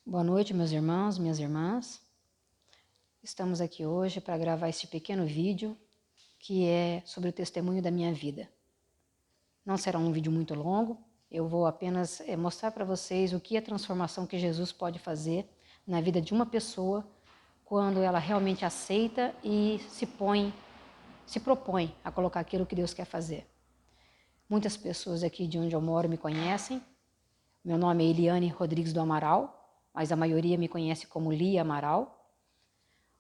Boa noite, meus irmãos, minhas irmãs. Estamos aqui hoje para gravar este pequeno vídeo que é sobre o testemunho da minha vida. Não será um vídeo muito longo, eu vou apenas mostrar para vocês o que é a transformação que Jesus pode fazer na vida de uma pessoa quando ela realmente aceita e se propõe a colocar aquilo que Deus quer fazer. Muitas pessoas aqui de onde eu moro me conhecem. Meu nome é Eliane Rodrigues do Amaral, mas a maioria me conhece como Lia Amaral.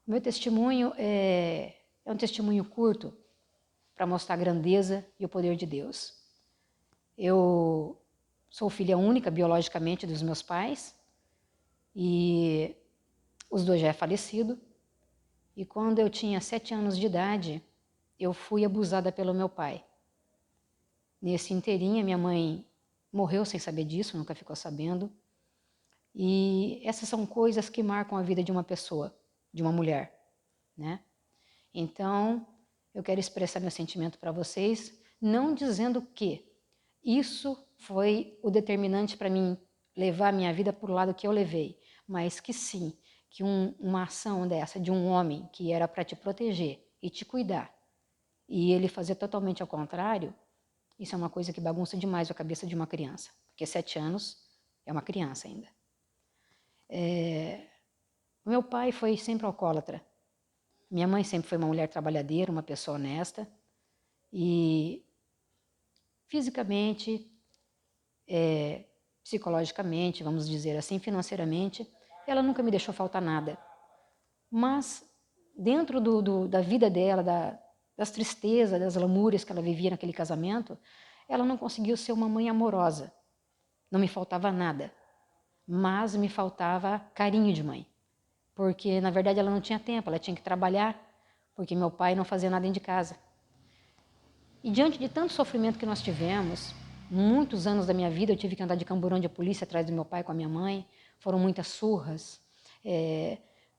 O meu testemunho é um testemunho curto para mostrar a grandeza e o poder de Deus. Eu sou filha única biologicamente dos meus pais e os dois já é falecido. E quando eu tinha 7 anos de idade, eu fui abusada pelo meu pai. Nesse inteirinho, minha mãe morreu sem saber disso, nunca ficou sabendo. E essas são coisas que marcam a vida de uma pessoa, de uma mulher, né? Então, eu quero expressar meu sentimento para vocês, não dizendo que isso foi o determinante para mim levar a minha vida para o lado que eu levei, mas que sim, que uma ação dessa de um homem que era para te proteger e te cuidar, e ele fazer totalmente ao contrário, isso é uma coisa que bagunça demais a cabeça de uma criança, porque 7 anos é uma criança ainda. Meu pai foi sempre alcoólatra. Minha mãe sempre foi uma mulher trabalhadeira, uma pessoa honesta. E fisicamente, psicologicamente, vamos dizer assim, financeiramente, ela nunca me deixou faltar nada. Mas dentro da vida dela, das tristezas, das lamúrias que ela vivia naquele casamento, ela não conseguiu ser uma mãe amorosa. Não me faltava nada, mas me faltava carinho de mãe. Porque, na verdade, ela não tinha tempo, ela tinha que trabalhar, porque meu pai não fazia nada dentro de casa. E diante de tanto sofrimento que nós tivemos, muitos anos da minha vida eu tive que andar de camburão de polícia atrás do meu pai com a minha mãe, foram muitas surras,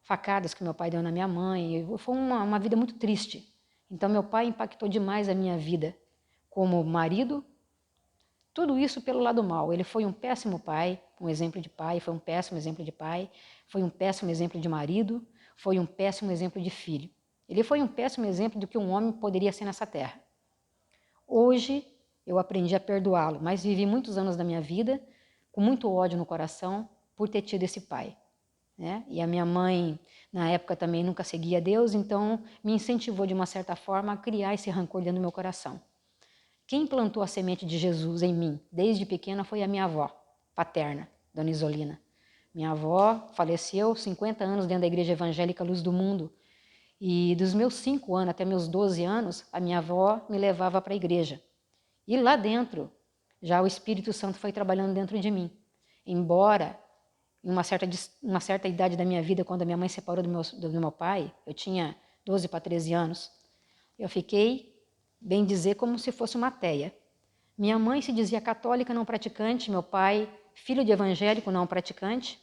facadas que meu pai deu na minha mãe, foi uma vida muito triste. Então meu pai impactou demais a minha vida como marido, tudo isso pelo lado mal. Ele foi um péssimo pai, um exemplo de pai, foi um péssimo exemplo de pai, foi um péssimo exemplo de marido, foi um péssimo exemplo de filho. Ele foi um péssimo exemplo do que um homem poderia ser nessa terra. Hoje eu aprendi a perdoá-lo, mas vivi muitos anos da minha vida com muito ódio no coração por ter tido esse pai, né? E a minha mãe, na época, também nunca seguia Deus, então me incentivou de uma certa forma a criar esse rancor dentro do meu coração. Quem plantou a semente de Jesus em mim desde pequena foi a minha avó paterna, Dona Isolina. Minha avó faleceu 50 anos dentro da Igreja Evangélica Luz do Mundo. E dos meus 5 anos até meus 12 anos, a minha avó me levava para a igreja. E lá dentro, já o Espírito Santo foi trabalhando dentro de mim. Embora, em uma certa idade da minha vida, quando a minha mãe separou do meu pai, eu tinha 12 para 13 anos, eu fiquei, bem dizer, como se fosse uma ateia. Minha mãe se dizia católica não praticante, meu pai, filho de evangélico não praticante.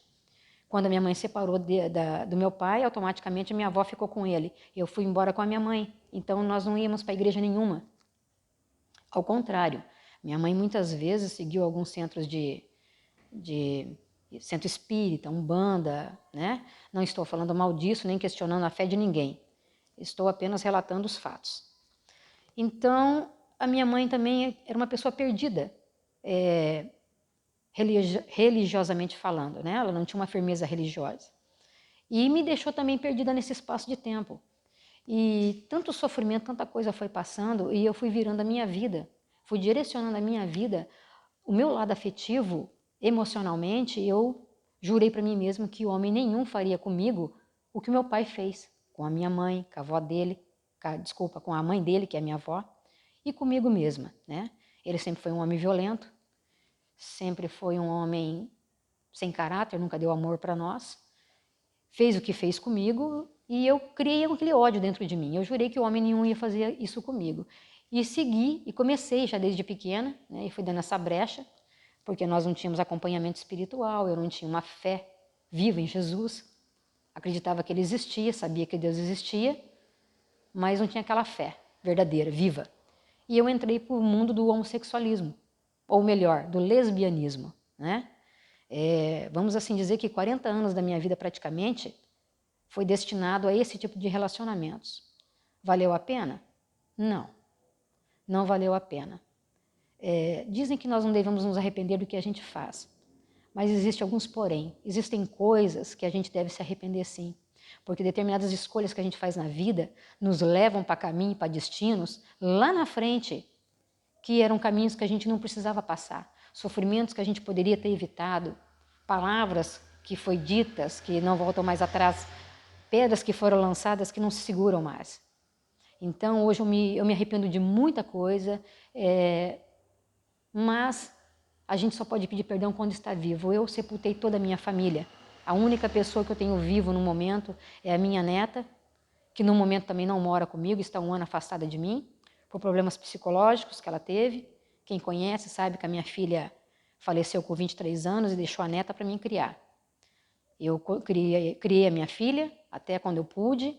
Quando a minha mãe separou do meu pai, automaticamente a minha avó ficou com ele. Eu fui embora com a minha mãe, então nós não íamos para igreja nenhuma. Ao contrário, minha mãe muitas vezes seguiu alguns centros de centro espírita, umbanda, né? Não estou falando mal disso, nem questionando a fé de ninguém. Estou apenas relatando os fatos. Então, a minha mãe também era uma pessoa perdida, religiosamente falando, né? Ela não tinha uma firmeza religiosa. E me deixou também perdida nesse espaço de tempo. E tanto sofrimento, tanta coisa foi passando, e eu fui virando a minha vida, fui direcionando a minha vida, o meu lado afetivo, emocionalmente, eu jurei para mim mesmo que homem nenhum faria comigo o que meu pai fez, com a minha mãe, com a avó dele, com a mãe dele, que é a minha avó, e comigo mesma, né? Ele sempre foi um homem violento, sempre foi um homem sem caráter, nunca deu amor para nós, fez o que fez comigo e eu criei aquele ódio dentro de mim. Eu jurei que homem nenhum ia fazer isso comigo. E segui, e comecei já desde pequena, né, e fui dando essa brecha, porque nós não tínhamos acompanhamento espiritual, eu não tinha uma fé viva em Jesus, acreditava que ele existia, sabia que Deus existia, mas não tinha aquela fé verdadeira, viva. E eu entrei para o mundo do homossexualismo, ou melhor, do lesbianismo, né? Vamos assim dizer que 40 anos da minha vida praticamente foi destinado a esse tipo de relacionamentos. Valeu a pena? Não, não valeu a pena. Dizem que nós não devemos nos arrepender do que a gente faz, mas existem alguns porém. Existem coisas que a gente deve se arrepender sim, porque determinadas escolhas que a gente faz na vida nos levam para caminho, para destinos lá na frente, que eram caminhos que a gente não precisava passar, sofrimentos que a gente poderia ter evitado, palavras que foram ditas que não voltam mais atrás, pedras que foram lançadas que não se seguram mais. Então hoje eu me arrependo de muita coisa, mas a gente só pode pedir perdão quando está vivo. Eu sepultei toda a minha família. A única pessoa que eu tenho vivo no momento é a minha neta, que no momento também não mora comigo, está 1 ano afastada de mim, por problemas psicológicos que ela teve. Quem conhece sabe que a minha filha faleceu com 23 anos e deixou a neta para mim criar. Eu criei a minha filha até quando eu pude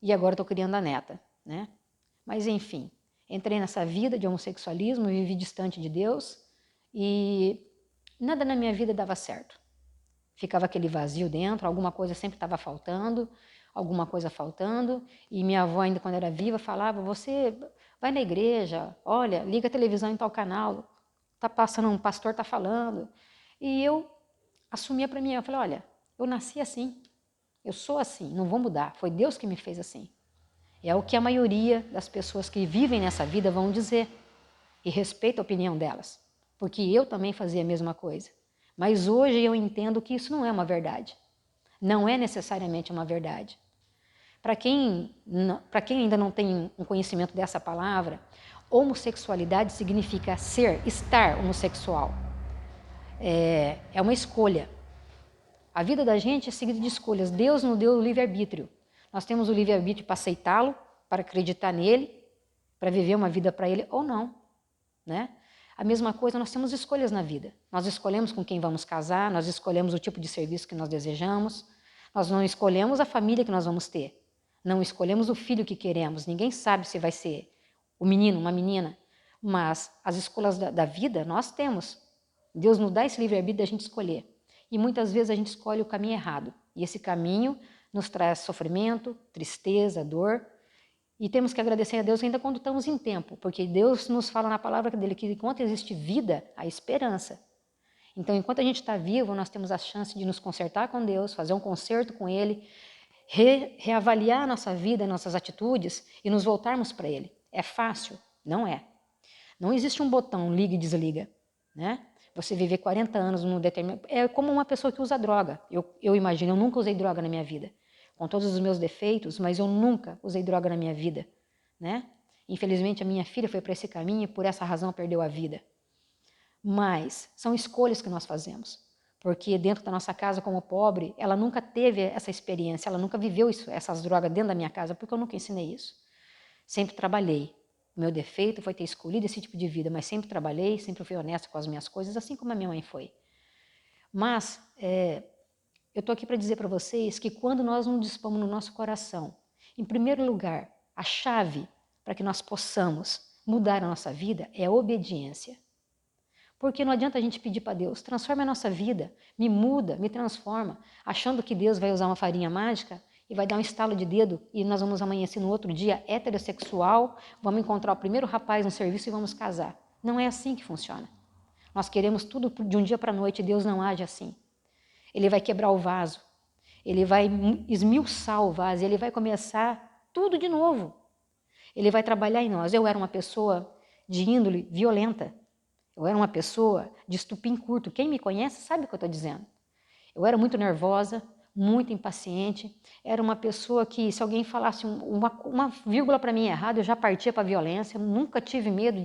e agora estou criando a neta, né? Mas enfim, entrei nessa vida de homossexualismo, vivi distante de Deus e nada na minha vida dava certo. Ficava aquele vazio dentro, alguma coisa sempre estava faltando, e minha avó ainda quando era viva falava, você vai na igreja, olha, liga a televisão em tal canal, tá passando, um pastor está falando. E eu assumia para mim, eu falei, olha, eu nasci assim, eu sou assim, não vou mudar, foi Deus que me fez assim. É o que a maioria das pessoas que vivem nessa vida vão dizer, e respeito a opinião delas, porque eu também fazia a mesma coisa. Mas hoje eu entendo que isso não é uma verdade, não é necessariamente uma verdade. Para quem ainda não tem um conhecimento dessa palavra, homossexualidade significa estar homossexual. É uma escolha. A vida da gente é seguida de escolhas. Deus nos deu o livre-arbítrio. Nós temos o livre-arbítrio para aceitá-lo, para acreditar nele, para viver uma vida para ele ou não, né? A mesma coisa, nós temos escolhas na vida. Nós escolhemos com quem vamos casar, nós escolhemos o tipo de serviço que nós desejamos, nós não escolhemos a família que nós vamos ter, não escolhemos o filho que queremos, ninguém sabe se vai ser o menino, uma menina, mas as escolhas da vida nós temos. Deus nos dá esse livre-arbítrio da gente escolher. E muitas vezes a gente escolhe o caminho errado. E esse caminho nos traz sofrimento, tristeza, dor. E temos que agradecer a Deus ainda quando estamos em tempo, porque Deus nos fala na palavra dele que enquanto existe vida, há esperança. Então, enquanto a gente está vivo, nós temos a chance de nos consertar com Deus, fazer um concerto com Ele, reavaliar a nossa vida, nossas atitudes e nos voltarmos para Ele. É fácil? Não é. Não existe um botão liga e desliga, né? Você viver 40 anos num determinado... É como uma pessoa que usa droga. Eu imagino, eu nunca usei droga na minha vida. Com todos os meus defeitos, mas eu nunca usei droga na minha vida, né? Infelizmente, a minha filha foi para esse caminho e por essa razão perdeu a vida. Mas são escolhas que nós fazemos. Porque dentro da nossa casa, como pobre, ela nunca teve essa experiência, ela nunca viveu essas drogas dentro da minha casa, porque eu nunca ensinei isso. Sempre trabalhei. O meu defeito foi ter escolhido esse tipo de vida, mas sempre trabalhei, sempre fui honesta com as minhas coisas, assim como a minha mãe foi. Mas eu estou aqui para dizer para vocês que quando nós não dispomos no nosso coração, em primeiro lugar, a chave para que nós possamos mudar a nossa vida é a obediência. Porque não adianta a gente pedir para Deus, transforma a nossa vida, me muda, me transforma, achando que Deus vai usar uma farinha mágica e vai dar um estalo de dedo e nós vamos amanhecer no outro dia heterossexual, vamos encontrar o primeiro rapaz no serviço e vamos casar. Não é assim que funciona. Nós queremos tudo de um dia para a noite, Deus não age assim. Ele vai quebrar o vaso, ele vai esmiuçar o vaso, ele vai começar tudo de novo. Ele vai trabalhar em nós. Eu era uma pessoa de índole violenta. Eu era uma pessoa de estupim curto. Quem me conhece sabe o que eu estou dizendo. Eu era muito nervosa, muito impaciente. Era uma pessoa que, se alguém falasse uma vírgula para mim errada, eu já partia para a violência. Eu nunca tive medo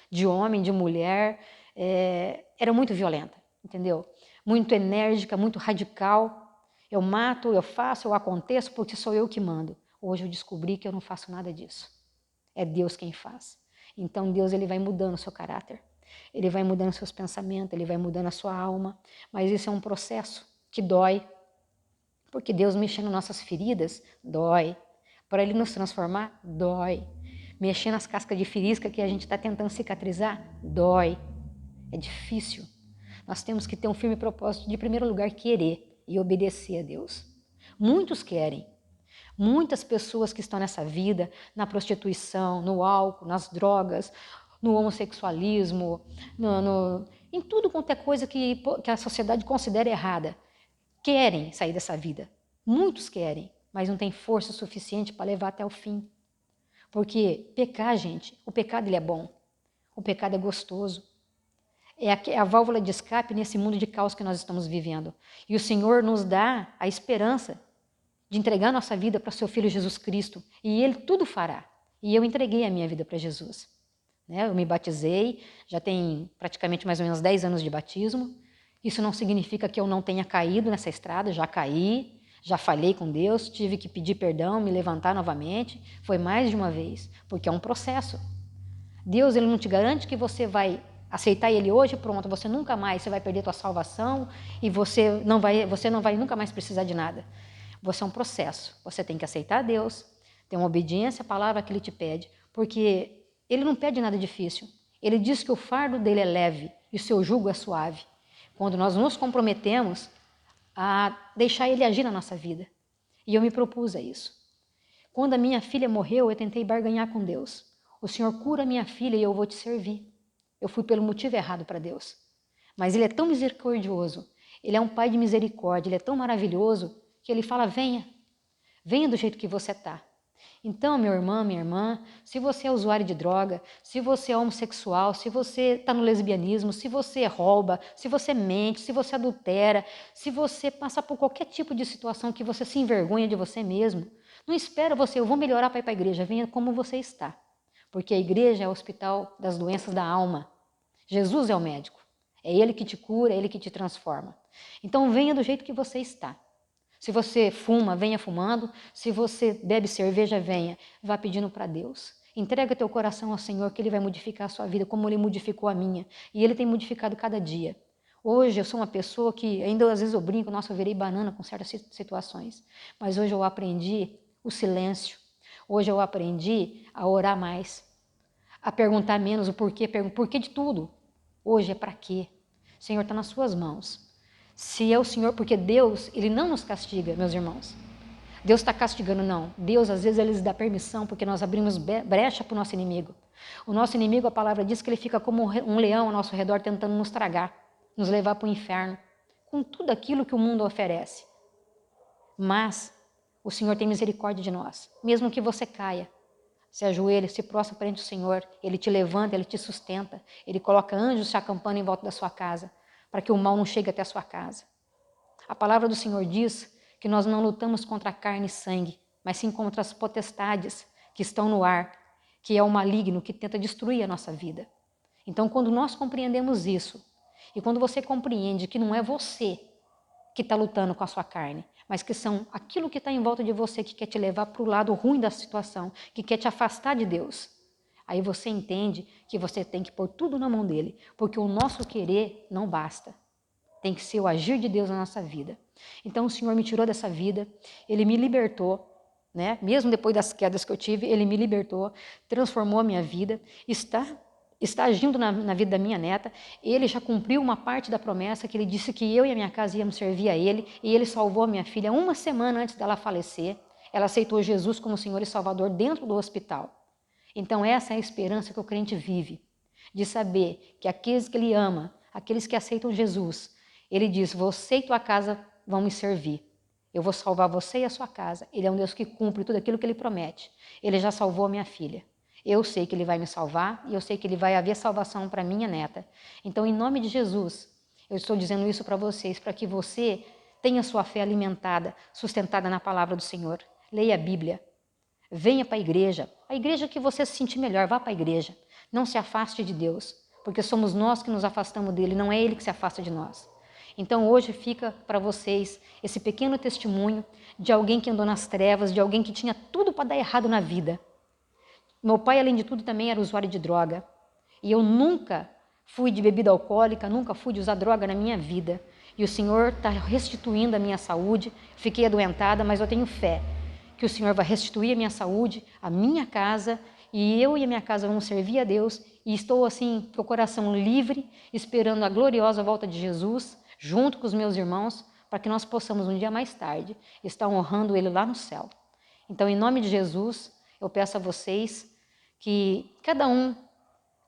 de homem, de mulher. Era muito violenta, entendeu? Muito enérgica, muito radical. Eu mato, eu faço, eu aconteço porque sou eu que mando. Hoje eu descobri que eu não faço nada disso. É Deus quem faz. Então Deus ele vai mudando o seu caráter. Ele vai mudando seus pensamentos, ele vai mudando a sua alma. Mas isso é um processo que dói. Porque Deus mexendo nas nossas feridas, dói. Para ele nos transformar, dói. Mexer nas cascas de faísca que a gente está tentando cicatrizar, dói. É difícil. nós temos que ter um firme propósito de, em primeiro lugar, querer e obedecer a Deus. Muitos querem. Muitas pessoas que estão nessa vida, na prostituição, no álcool, nas drogas, no homossexualismo, em tudo quanto é coisa que a sociedade considera errada, querem sair dessa vida. Muitos querem, mas não tem força suficiente para levar até o fim. Porque pecar, gente, o pecado ele é bom. O pecado é gostoso. É a válvula de escape nesse mundo de caos que nós estamos vivendo. E o Senhor nos dá a esperança de entregar nossa vida para o seu Filho Jesus Cristo. E Ele tudo fará. E eu entreguei a minha vida para Jesus. Eu me batizei, já tem praticamente mais ou menos 10 anos de batismo. Isso não significa que eu não tenha caído nessa estrada, já caí, já falhei com Deus, tive que pedir perdão, me levantar novamente. Foi mais de uma vez, porque é um processo. Deus ele não te garante que você vai aceitar Ele hoje, pronto, você nunca mais, você vai perder tua salvação e você não vai nunca mais precisar de nada. Você é um processo, você tem que aceitar Deus, ter uma obediência à palavra que Ele te pede, porque Ele não pede nada difícil. Ele diz que o fardo dele é leve e o seu jugo é suave. Quando nós nos comprometemos a deixar Ele agir na nossa vida. E eu me propus a isso. Quando a minha filha morreu, eu tentei barganhar com Deus. O Senhor cura minha filha e eu vou te servir. Eu fui pelo motivo errado para Deus. Mas Ele é tão misericordioso, Ele é um Pai de misericórdia, Ele é tão maravilhoso, que Ele fala, venha do jeito que você está. Então, meu irmão, minha irmã, se você é usuário de droga, se você é homossexual, se você está no lesbianismo, se você rouba, se você mente, se você adultera, se você passa por qualquer tipo de situação que você se envergonha de você mesmo, não espera eu vou melhorar para ir para a igreja, venha como você está. Porque a igreja é o hospital das doenças da alma. Jesus é o médico. É Ele que te cura, é Ele que te transforma. Então venha do jeito que você está. Se você fuma, venha fumando. Se você bebe cerveja, venha. Vá pedindo para Deus. Entrega teu coração ao Senhor que Ele vai modificar a sua vida como Ele modificou a minha. E Ele tem modificado cada dia. Hoje eu sou uma pessoa que, ainda às vezes eu brinco, nossa, eu virei banana com certas situações. Mas hoje eu aprendi o silêncio. Hoje eu aprendi a orar mais. A perguntar menos o porquê. Porquê de tudo? Hoje é para quê? O Senhor está nas suas mãos. Se é o Senhor, porque Deus, Ele não nos castiga, meus irmãos. Deus está castigando, não. Deus, às vezes, Ele nos dá permissão, porque nós abrimos brecha para o nosso inimigo. O nosso inimigo, a palavra diz que ele fica como um leão ao nosso redor, tentando nos tragar, nos levar para o inferno, com tudo aquilo que o mundo oferece. Mas o Senhor tem misericórdia de nós. Mesmo que você caia, se ajoelha, se prostra perante o Senhor, Ele te levanta, Ele te sustenta, Ele coloca anjos te acampando em volta da sua casa, para que o mal não chegue até a sua casa. A palavra do Senhor diz que nós não lutamos contra a carne e sangue, mas sim contra as potestades que estão no ar, que é o maligno que tenta destruir a nossa vida. Então, quando nós compreendemos isso, e quando você compreende que não é você que está lutando com a sua carne, mas que são aquilo que está em volta de você que quer te levar para o lado ruim da situação, que quer te afastar de Deus, aí você entende que você tem que pôr tudo na mão dele, porque o nosso querer não basta. Tem que ser o agir de Deus na nossa vida. Então o Senhor me tirou dessa vida, Ele me libertou, mesmo depois das quedas que eu tive, Ele me libertou, transformou a minha vida, está agindo na vida da minha neta. Ele já cumpriu uma parte da promessa que Ele disse que eu e a minha casa íamos servir a Ele, e Ele salvou a minha filha 1 semana antes dela falecer. Ela aceitou Jesus como Senhor e Salvador dentro do hospital. Então essa é a esperança que o crente vive, de saber que aqueles que Ele ama, aqueles que aceitam Jesus, Ele diz, você e tua casa vão me servir. Eu vou salvar você e a sua casa. Ele é um Deus que cumpre tudo aquilo que Ele promete. Ele já salvou a minha filha. Eu sei que Ele vai me salvar e eu sei que Ele vai haver salvação para minha neta. Então, em nome de Jesus, eu estou dizendo isso para vocês, para que você tenha sua fé alimentada, sustentada na palavra do Senhor. Leia a Bíblia. Venha para a igreja que você se sentir melhor, vá para a igreja. Não se afaste de Deus, porque somos nós que nos afastamos dele, não é Ele que se afasta de nós. Então hoje fica para vocês esse pequeno testemunho de alguém que andou nas trevas, de alguém que tinha tudo para dar errado na vida. Meu pai, além de tudo, também era usuário de droga. E eu nunca fui de bebida alcoólica, nunca fui de usar droga na minha vida. E o Senhor está restituindo a minha saúde. Fiquei adoentada, mas eu tenho fé que o Senhor vai restituir a minha saúde, a minha casa e eu e a minha casa vamos servir a Deus, e estou assim, com o coração livre, esperando a gloriosa volta de Jesus, junto com os meus irmãos, para que nós possamos um dia mais tarde estar honrando Ele lá no céu. Então, em nome de Jesus, eu peço a vocês que cada um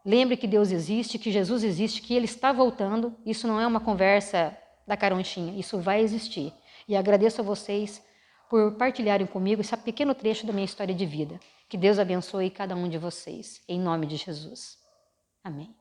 lembre que Deus existe, que Jesus existe, que Ele está voltando. Isso não é uma conversa da caronchinha, isso vai existir. E agradeço a vocês por partilharem comigo esse pequeno trecho da minha história de vida. Que Deus abençoe cada um de vocês, em nome de Jesus. Amém.